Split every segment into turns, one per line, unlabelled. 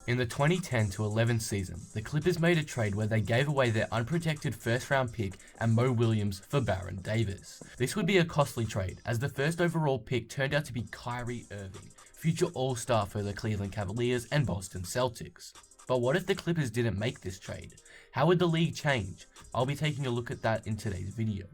In the 2010 to 11 season, the Clippers made a trade where they gave away their unprotected first round pick and Mo Williams for Baron Davis. This would be a costly trade as the first overall pick turned out to be Kyrie Irving, future all-star for the Cleveland Cavaliers and Boston Celtics. But what if the Clippers didn't make this trade? How would the league change? I'll be taking a look at that in today's video.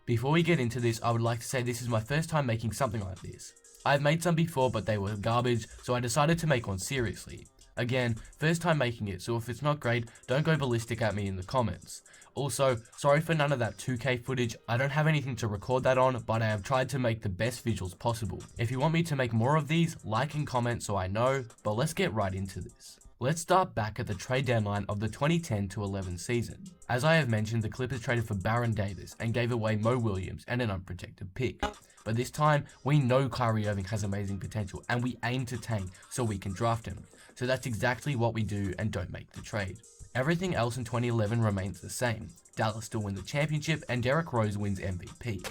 Before we get into this, I would like to say this is my first time making something like this. I've made some before, but they were garbage, so I decided to make one seriously. Again, first time making it, so if it's not great, don't go ballistic at me in the comments. Also, sorry for none of that 2K footage, I don't have anything to record that on, but I have tried to make the best visuals possible. If you want me to make more of these, like and comment so I know, but let's get right into this. Let's start back at the trade deadline of the 2010 to 11 season. As I have mentioned, the Clippers traded for Baron Davis and gave away Mo Williams and an unprotected pick. But this time, we know Kyrie Irving has amazing potential and we aim to tank so we can draft him. So that's exactly what we do and don't make the trade. Everything else in 2011 remains the same. Dallas still win the championship and Derrick Rose wins MVP.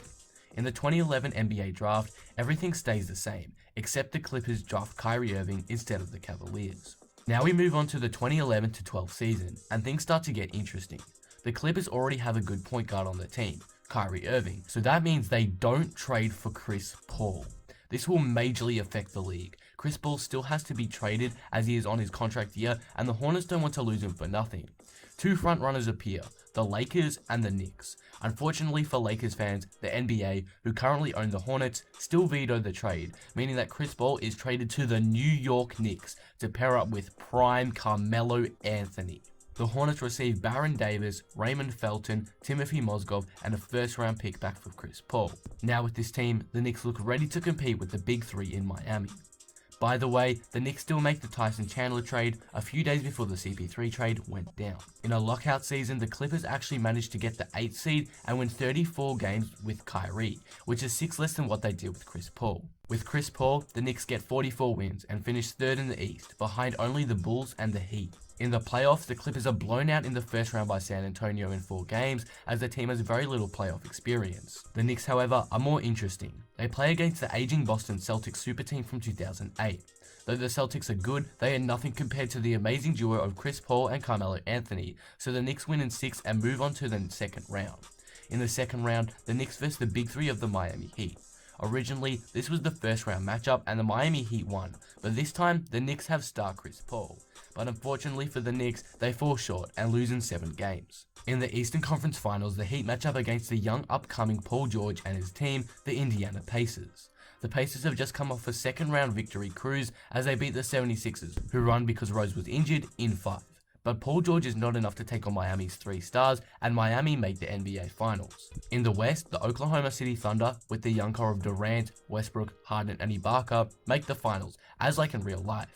In the 2011 NBA draft, everything stays the same, except the Clippers draft Kyrie Irving instead of the Cavaliers. Now we move on to the 2011 to 12 season, and things start to get interesting. The Clippers already have a good point guard on their team, Kyrie Irving, so that means they don't trade for Chris Paul. This will majorly affect the league. Chris Paul still has to be traded as he is on his contract year, and the Hornets don't want to lose him for nothing. Two front runners appear, the Lakers and the Knicks. Unfortunately for Lakers fans, the NBA, who currently own the Hornets, still vetoed the trade, meaning that Chris Paul is traded to the New York Knicks to pair up with prime Carmelo Anthony. The Hornets receive Baron Davis, Raymond Felton, Timothy Mozgov, and a first round pick back for Chris Paul. Now with this team, the Knicks look ready to compete with the big three in Miami. By the way, the Knicks still make the Tyson Chandler trade a few days before the CP3 trade went down. In a lockout season, the Clippers actually managed to get the 8th seed and win 34 games with Kyrie, which is 6 less than what they did with Chris Paul. With Chris Paul, the Knicks get 44 wins and finish 3rd in the East, behind only the Bulls and the Heat. In the playoffs, the Clippers are blown out in the first round by San Antonio in 4 games, as the team has very little playoff experience. The Knicks, however, are more interesting. They play against the aging Boston Celtics super team from 2008. Though the Celtics are good, they are nothing compared to the amazing duo of Chris Paul and Carmelo Anthony, so the Knicks win in 6 and move on to the second round. In the second round, the Knicks face the big three of the Miami Heat. Originally, this was the first round matchup and the Miami Heat won, but this time, the Knicks have star Chris Paul. But unfortunately for the Knicks, they fall short and lose in 7 games. In the Eastern Conference Finals, the Heat match up against the young upcoming Paul George and his team, the Indiana Pacers. The Pacers have just come off a second round victory cruise as they beat the 76ers, who won because Rose was injured, in 5. But Paul George is not enough to take on Miami's 3 stars, and Miami make the NBA Finals. In the West, the Oklahoma City Thunder, with the young core of Durant, Westbrook, Harden, and Ibaka, make the Finals, as like in real life.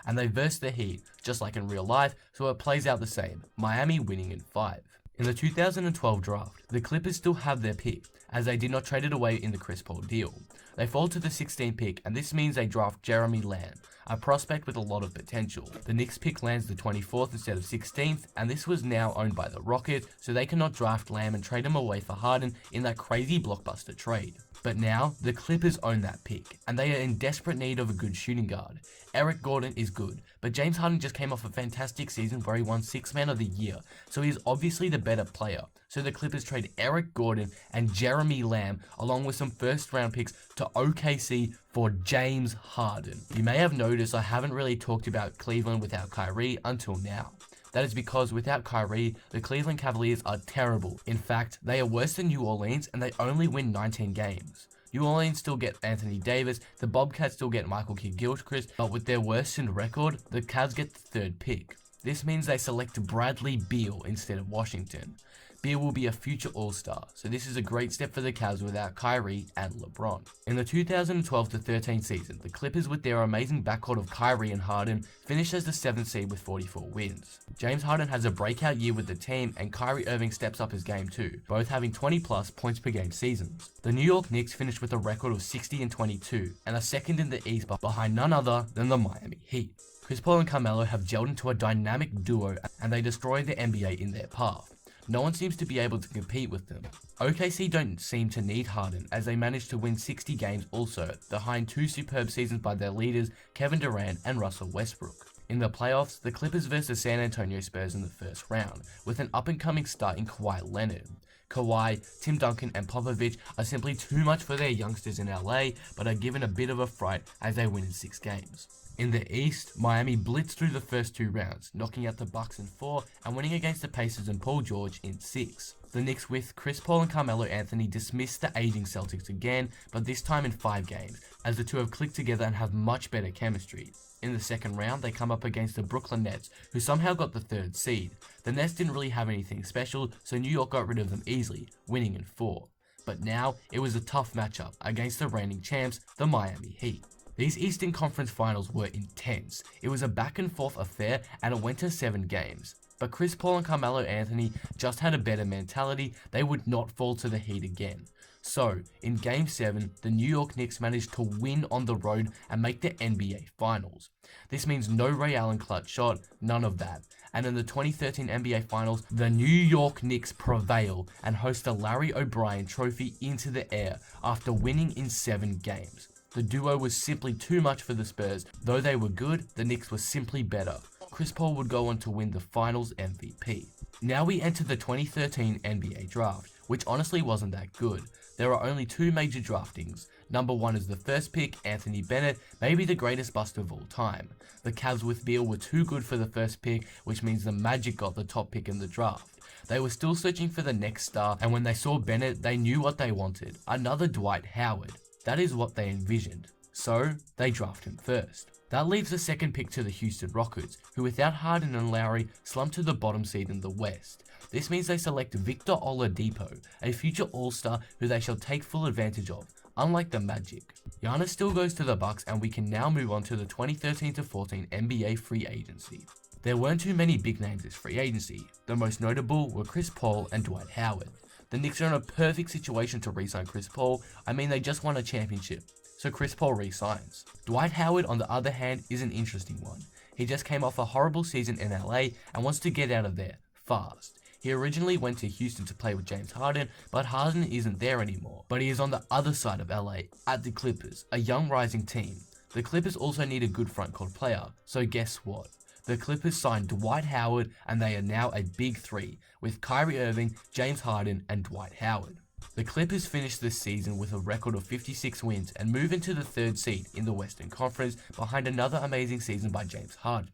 And they verse the Heat, just like in real life, so it plays out the same, Miami winning in 5. In the 2012 draft, the Clippers still have their pick, as they did not trade it away in the Chris Paul deal. They fall to the 16th pick, and this means they draft Jeremy Lamb, a prospect with a lot of potential. The Knicks pick lands the 24th instead of 16th, and this was now owned by the Rockets, so they cannot draft Lamb and trade him away for Harden in that crazy blockbuster trade. But now, the Clippers own that pick, and they are in desperate need of a good shooting guard. Eric Gordon is good, but James Harden just came off a fantastic season where he won 6th Man of the Year, so he is obviously the better player. So the Clippers trade Eric Gordon and Jeremy Lamb along with some first round picks to OKC for James Harden. You may have noticed I haven't really talked about Cleveland without Kyrie until now. That is because without Kyrie, the Cleveland Cavaliers are terrible. In fact, they are worse than New Orleans and they only win 19 games. New Orleans still get Anthony Davis, the Bobcats still get Michael Kidd-Gilchrist, but with their worsened record, the Cavs get the 3rd pick. This means they select Bradley Beal instead of Washington. Beal will be a future All-Star, so this is a great step for the Cavs without Kyrie and LeBron. In the 2012-13 season, the Clippers with their amazing backcourt of Kyrie and Harden finished as the 7th seed with 44 wins. James Harden has a breakout year with the team and Kyrie Irving steps up his game too, both having 20 plus points per game seasons. The New York Knicks finished with a record of 60-22 and are second in the East behind none other than the Miami Heat. Chris Paul and Carmelo have gelled into a dynamic duo and they destroy the NBA in their path. No one seems to be able to compete with them. OKC don't seem to need Harden as they managed to win 60 games also, behind 2 superb seasons by their leaders Kevin Durant and Russell Westbrook. In the playoffs, the Clippers versus the San Antonio Spurs in the first round, with an up-and-coming star in Kawhi Leonard. Kawhi, Tim Duncan and Popovich are simply too much for their youngsters in LA, but are given a bit of a fright as they win in 6 games. In the East, Miami blitzed through the first 2 rounds, knocking out the Bucks in 4 and winning against the Pacers and Paul George in 6. The Knicks with Chris Paul and Carmelo Anthony dismissed the aging Celtics again, but this time in 5 games, as the two have clicked together and have much better chemistry. In the second round, they come up against the Brooklyn Nets, who somehow got the 3rd seed. The Nets didn't really have anything special, so New York got rid of them easily, winning in 4. But now, it was a tough matchup against the reigning champs, the Miami Heat. These Eastern Conference Finals were intense. It was a back and forth affair and it went to 7 games. But Chris Paul and Carmelo Anthony just had a better mentality. They would not fall to the Heat again. So, in Game 7, the New York Knicks managed to win on the road and make the NBA Finals. This means no Ray Allen clutch shot, none of that. And in the 2013 NBA Finals, the New York Knicks prevail and host the Larry O'Brien Trophy into the air after winning in 7 games. The duo was simply too much for the Spurs. Though they were good, the Knicks were simply better. Chris Paul would go on to win the Finals MVP. Now we enter the 2013 NBA Draft, which honestly wasn't that good. There are only 2 major draftings. Number 1 is the first pick, Anthony Bennett, maybe the greatest bust of all time. The Cavs with Beal were too good for the first pick, which means the Magic got the top pick in the draft. They were still searching for the next star, and when they saw Bennett, they knew what they wanted. Another Dwight Howard. That is what they envisioned. So, they draft him first. That leaves the second pick to the Houston Rockets, who without Harden and Lowry slumped to the bottom seed in the West. This means they select Victor Oladipo, a future all-star who they shall take full advantage of, unlike the Magic. Giannis still goes to the Bucks, and we can now move on to the 2013-14 NBA free agency. There weren't too many big names this free agency. The most notable were Chris Paul and Dwight Howard. The Knicks are in a perfect situation to re-sign Chris Paul. I mean, they just won a championship, so Chris Paul re-signs. Dwight Howard, on the other hand, is an interesting one. He just came off a horrible season in LA and wants to get out of there, fast. He originally went to Houston to play with James Harden, but Harden isn't there anymore. But he is on the other side of LA, at the Clippers, a young rising team. The Clippers also need a good front court player, so guess what? The Clippers signed Dwight Howard, and they are now a big 3, with Kyrie Irving, James Harden, and Dwight Howard. The Clippers finished this season with a record of 56 wins and move into the 3rd seed in the Western Conference behind another amazing season by James Harden.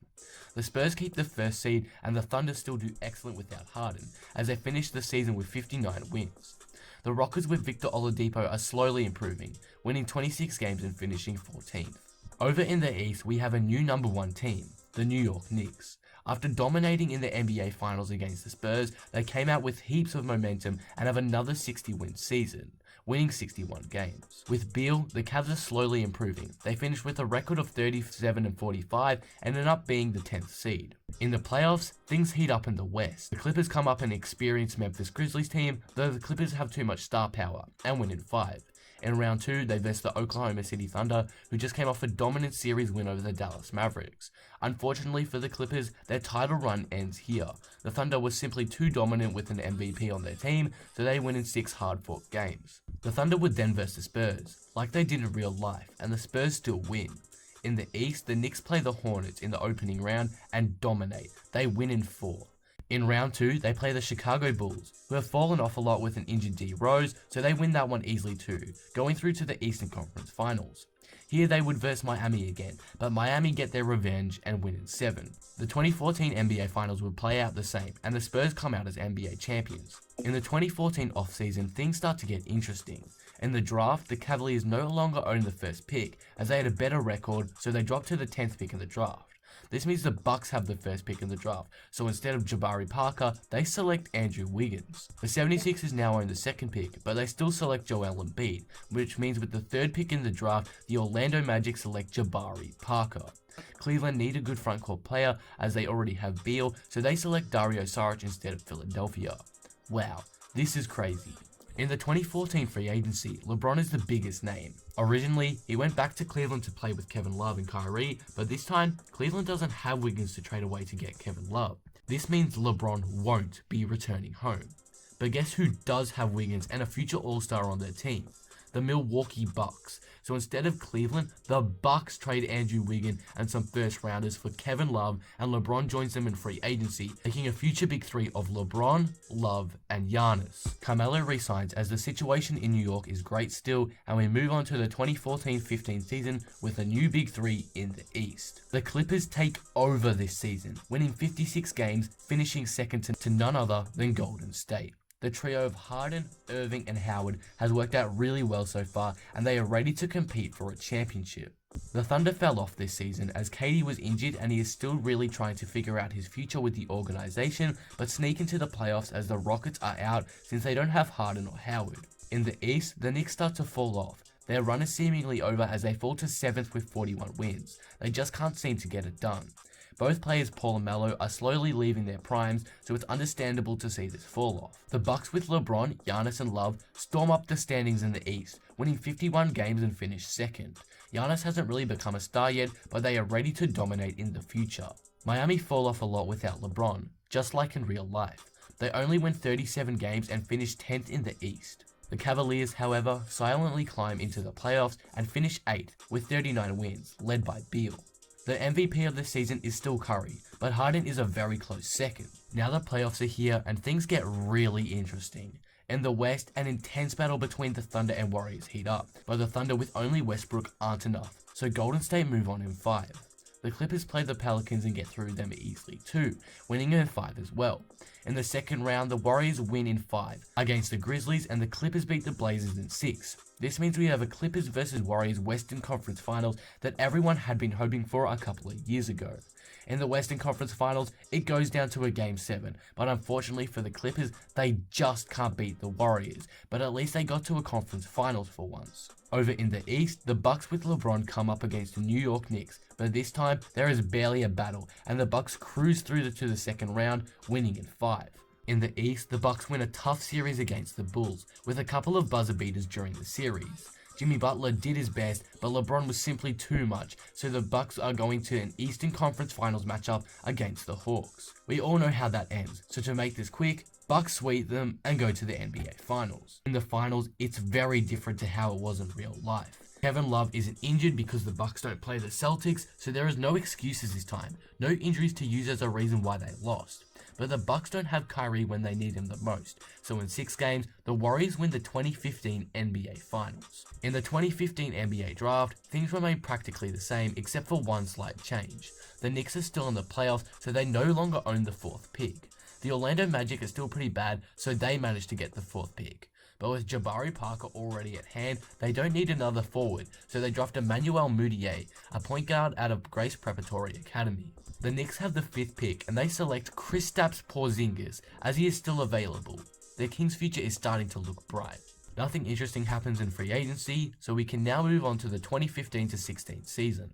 The Spurs keep the 1st seed, and the Thunder still do excellent without Harden, as they finish the season with 59 wins. The Rockets with Victor Oladipo are slowly improving, winning 26 games and finishing 14th. Over in the East, we have a new number 1 team, the New York Knicks. After dominating in the NBA Finals against the Spurs, they came out with heaps of momentum and have another 60-win season, winning 61 games. With Beal, the Cavs are slowly improving. They finished with a record of 37-45 and end up being the 10th seed. In the playoffs, things heat up in the West. The Clippers come up an experienced Memphis Grizzlies team, though the Clippers have too much star power, and win in 5. In round 2, they versed the Oklahoma City Thunder, who just came off a dominant series win over the Dallas Mavericks. Unfortunately for the Clippers, their title run ends here. The Thunder was simply too dominant with an MVP on their team, so they win in 6 hard-fought games. The Thunder would then verse the Spurs, like they did in real life, and the Spurs still win. In the East, the Knicks play the Hornets in the opening round and dominate. They win in 4. In round 2, they play the Chicago Bulls, who have fallen off a lot with an injured D Rose, so they win that one easily too, going through to the Eastern Conference Finals. Here they would verse Miami again, but Miami get their revenge and win in 7. The 2014 NBA Finals would play out the same, and the Spurs come out as NBA champions. In the 2014 offseason, things start to get interesting. In the draft, the Cavaliers no longer own the first pick, as they had a better record, so they drop to the 10th pick in the draft. This means the Bucks have the first pick in the draft, so instead of Jabari Parker, they select Andrew Wiggins. The 76ers now own the second pick, but they still select Joel Embiid, which means with the 3rd pick in the draft, the Orlando Magic select Jabari Parker. Cleveland need a good frontcourt player, as they already have Beal, so they select Dario Saric instead of Philadelphia. Wow, this is crazy. In the 2014 free agency, LeBron is the biggest name. Originally, he went back to Cleveland to play with Kevin Love and Kyrie, but this time, Cleveland doesn't have Wiggins to trade away to get Kevin Love. This means LeBron won't be returning home. But guess who does have Wiggins and a future all-star on their team? the Milwaukee Bucks. So instead of Cleveland, the Bucks trade Andrew Wiggins and some first rounders for Kevin Love, and LeBron joins them in free agency, making a future big three of LeBron, Love, and Giannis. Carmelo resigns as the situation in New York is great still, and we move on to the 2014-15 season with a new big three in the East. The Clippers take over this season, winning 56 games, finishing second to none other than Golden State. The trio of Harden, Irving, and Howard has worked out really well so far, and they are ready to compete for a championship. The Thunder fell off this season as KD was injured, and he is still really trying to figure out his future with the organization, but sneak into the playoffs as the Rockets are out since they don't have Harden or Howard. In the East, the Knicks start to fall off. Their run is seemingly over as they fall to 7th with 41 wins. They just can't seem to get it done. Both players, Paul and Melo, are slowly leaving their primes, so it's understandable to see this fall off. The Bucks with LeBron, Giannis, and Love storm up the standings in the East, winning 51 games and finish second. Giannis hasn't really become a star yet, but they are ready to dominate in the future. Miami fall off a lot without LeBron, just like in real life. They only win 37 games and finish 10th in the East. The Cavaliers, however, silently climb into the playoffs and finish 8th with 39 wins, led by Beal. The MVP of the season is still Curry, but Harden is a very close second. Now the playoffs are here and things get really interesting. In the West, an intense battle between the Thunder and Warriors heat up, but the Thunder with only Westbrook aren't enough, so Golden State move on in 5. The Clippers play the Pelicans and get through them easily too, winning in 5 as well. In the second round, the Warriors win in 5 against the Grizzlies, and the Clippers beat the Blazers in 6. This means we have a Clippers vs Warriors Western Conference Finals that everyone had been hoping for a couple of years ago. In the Western Conference Finals, it goes down to a Game 7, but unfortunately for the Clippers, they just can't beat the Warriors, but at least they got to a conference finals for once. Over in the East, the Bucks with LeBron come up against the New York Knicks, but this time there is barely a battle, and the Bucks cruise through to the second round, winning in 5. In the East, the Bucks win a tough series against the Bulls, with a couple of buzzer beaters during the series. Jimmy Butler did his best, but LeBron was simply too much, so the Bucks are going to an Eastern Conference Finals matchup against the Hawks. We all know how that ends, so to make this quick, Bucks sweep them and go to the NBA Finals. In the Finals, it's very different to how it was in real life. Kevin Love isn't injured because the Bucks don't play the Celtics, so there is no excuses this time. No injuries to use as a reason why they lost. But the Bucks don't have Kyrie when they need him the most, so in 6 games, the Warriors win the 2015 NBA Finals. In the 2015 NBA Draft, things remain practically the same except for one slight change. The Knicks are still in the playoffs, so they no longer own the 4th pick. The Orlando Magic are still pretty bad, so they manage to get the 4th pick. But with Jabari Parker already at hand, they don't need another forward, so they draft Emmanuel Mudiay, a point guard out of Grace Preparatory Academy. The Knicks have the 5th pick, and they select Kristaps Porzingis, as he is still available. The Kings' future is starting to look bright. Nothing interesting happens in free agency, so we can now move on to the 2015-16 season.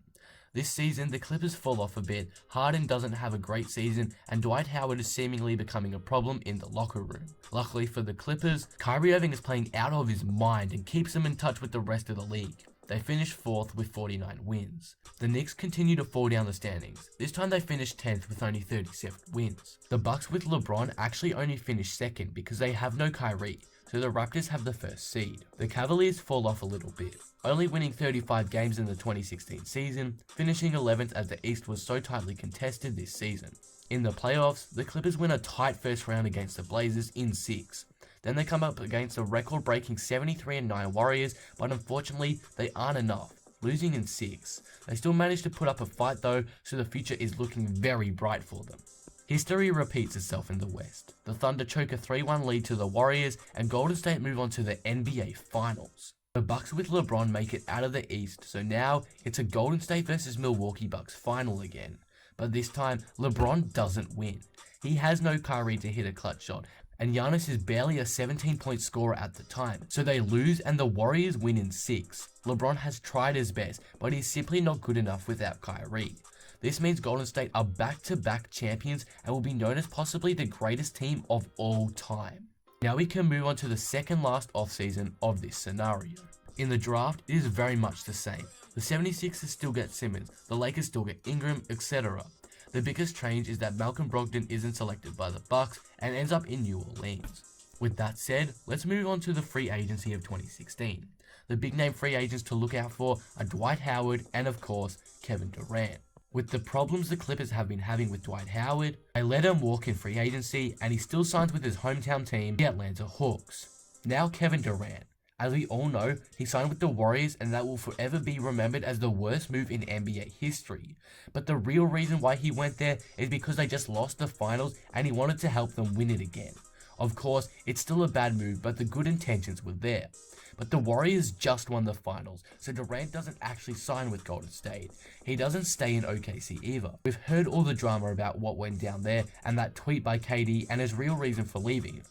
This season, the Clippers fall off a bit, Harden doesn't have a great season, and Dwight Howard is seemingly becoming a problem in the locker room. Luckily for the Clippers, Kyrie Irving is playing out of his mind and keeps them in touch with the rest of the league. They finish 4th with 49 wins. The Knicks continue to fall down the standings. This time they finish 10th with only 37 wins. The Bucks with LeBron actually only finish 2nd because they have no Kyrie, so the Raptors have the 1st seed. The Cavaliers fall off a little bit, only winning 35 games in the 2016 season, finishing 11th as the East was so tightly contested this season. In the playoffs, the Clippers win a tight first round against the Blazers in 6. Then they come up against the record-breaking 73-9 Warriors, but unfortunately, they aren't enough, losing in 6. They still manage to put up a fight though, so the future is looking very bright for them. History repeats itself in the West. The Thunder choke a 3-1 lead to the Warriors, and Golden State move on to the NBA Finals. The Bucks with LeBron make it out of the East, so now it's a Golden State vs Milwaukee Bucks final again. But this time, LeBron doesn't win. He has no Kyrie to hit a clutch shot, and Giannis is barely a 17-point scorer at the time, so they lose and the Warriors win in 6. LeBron has tried his best, but he's simply not good enough without Kyrie. This means Golden State are back-to-back champions and will be known as possibly the greatest team of all time. Now we can move on to the second last offseason of this scenario. In the draft, it is very much the same. The 76ers still get Simmons, the Lakers still get Ingram, etc. The biggest change is that Malcolm Brogdon isn't selected by the Bucks and ends up in New Orleans. With that said, let's move on to the free agency of 2016. the big name free agents to look out for are Dwight Howard and of course Kevin Durant. With the problems the Clippers have been having with Dwight Howard, they let him walk in free agency and he still signs with his hometown team, the Atlanta Hawks. Now Kevin Durant. As we all know, he signed with the Warriors and that will forever be remembered as the worst move in NBA history. But the real reason why he went there is because they just lost the finals and he wanted to help them win it again. Of course, it's still a bad move, but the good intentions were there. But the Warriors just won the finals, so Durant doesn't actually sign with Golden State. He doesn't stay in OKC either. We've heard all the drama about what went down there and that tweet by KD and his real reason for leaving.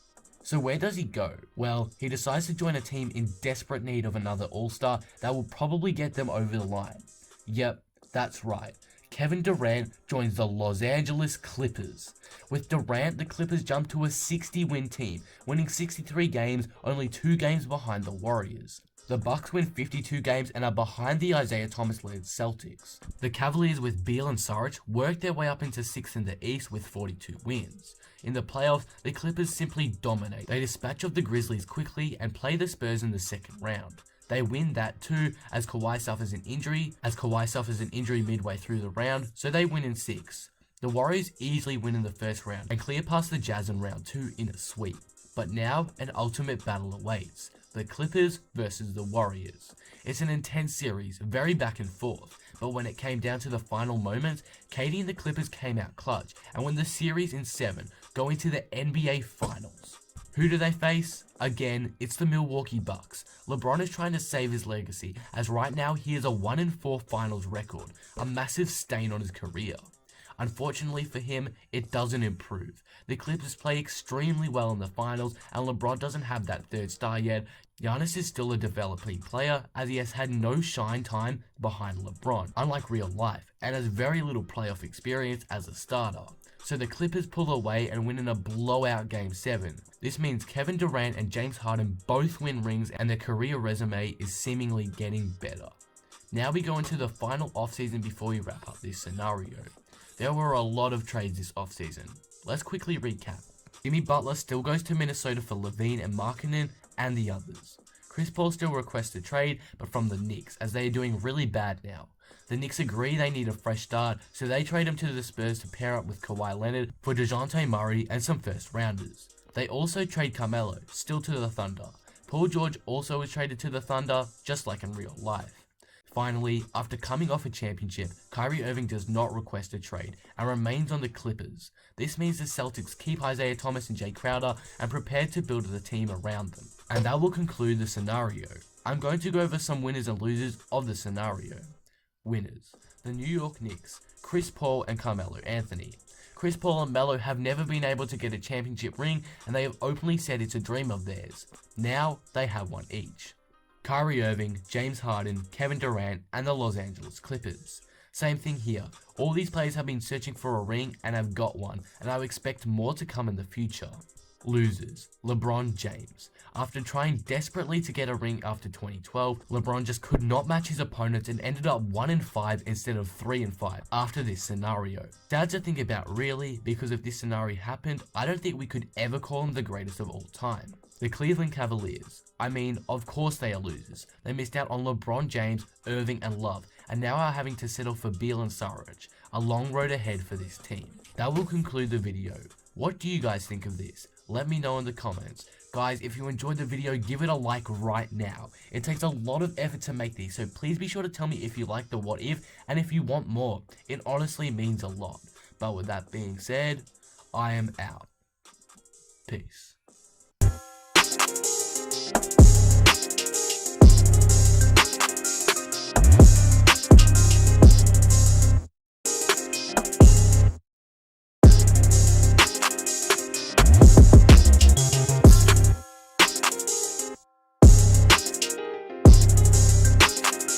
So where does he go? Well, he decides to join a team in desperate need of another all-star that will probably get them over the line. Yep, that's right. Kevin Durant joins the Los Angeles Clippers. With Durant, the Clippers jump to a 60-win team, winning 63 games, only 2 games behind the Warriors. The Bucks win 52 games and are behind the Isaiah Thomas-led Celtics. The Cavaliers with Beal and Saric worked their way up into 6th in the East with 42 wins. In the playoffs, the Clippers simply dominate. They dispatch of the Grizzlies quickly and play the Spurs in the second round. They win that too, as Kawhi suffers an injury midway through the round, so they win in 6. The Warriors easily win in the first round and clear past the Jazz in round 2 in a sweep. But now, an ultimate battle awaits. The Clippers versus the Warriors. It's an intense series, very back and forth, but when it came down to the final moments, KD and the Clippers came out clutch and won the series in 7, going to the NBA Finals. Who do they face? Again, it's the Milwaukee Bucks. LeBron is trying to save his legacy, as right now he has a 1-4 finals record, a massive stain on his career. Unfortunately for him, it doesn't improve. The Clippers play extremely well in the finals, and LeBron doesn't have that third star yet. Giannis is still a developing player, as he has had no shine time behind LeBron, unlike real life, and has very little playoff experience as a starter. So the Clippers pull away and win in a blowout Game 7. This means Kevin Durant and James Harden both win rings and their career resume is seemingly getting better. Now we go into the final offseason before we wrap up this scenario. There were a lot of trades this offseason. Let's quickly recap. Jimmy Butler still goes to Minnesota for Levine and Markkanen and the others. Chris Paul still requests a trade, but from the Knicks, as they are doing really bad now. The Knicks agree they need a fresh start, so they trade him to the Spurs to pair up with Kawhi Leonard for DeJounte Murray and some first rounders. They also trade Carmelo, still to the Thunder. Paul George also was traded to the Thunder, just like in real life. Finally, after coming off a championship, Kyrie Irving does not request a trade and remains on the Clippers. This means the Celtics keep Isaiah Thomas and Jay Crowder and prepare to build the team around them. And that will conclude the scenario. I'm going to go over some winners and losers of the scenario. Winners. The New York Knicks, Chris Paul and Carmelo Anthony. Chris Paul and Melo have never been able to get a championship ring and they have openly said it's a dream of theirs. Now they have one each. Kyrie Irving, James Harden, Kevin Durant, and the Los Angeles Clippers. Same thing here. All these players have been searching for a ring and have got one, and I expect more to come in the future. Losers. LeBron James. After trying desperately to get a ring after 2012, LeBron just could not match his opponents and ended up 1-5 instead of 3-5 after this scenario. Sad to think about really, because if this scenario happened, I don't think we could ever call him the greatest of all time. The Cleveland Cavaliers. I mean, of course they are losers. They missed out on LeBron James, Irving and Love, and now are having to settle for Beal and Saric. A long road ahead for this team. That will conclude the video. What do you guys think of this? Let me know in the comments. Guys, if you enjoyed the video, give it a like right now. It takes a lot of effort to make these, so please be sure to tell me if you like the what if and if you want more. It honestly means a lot. But with that being said, I am out. Peace.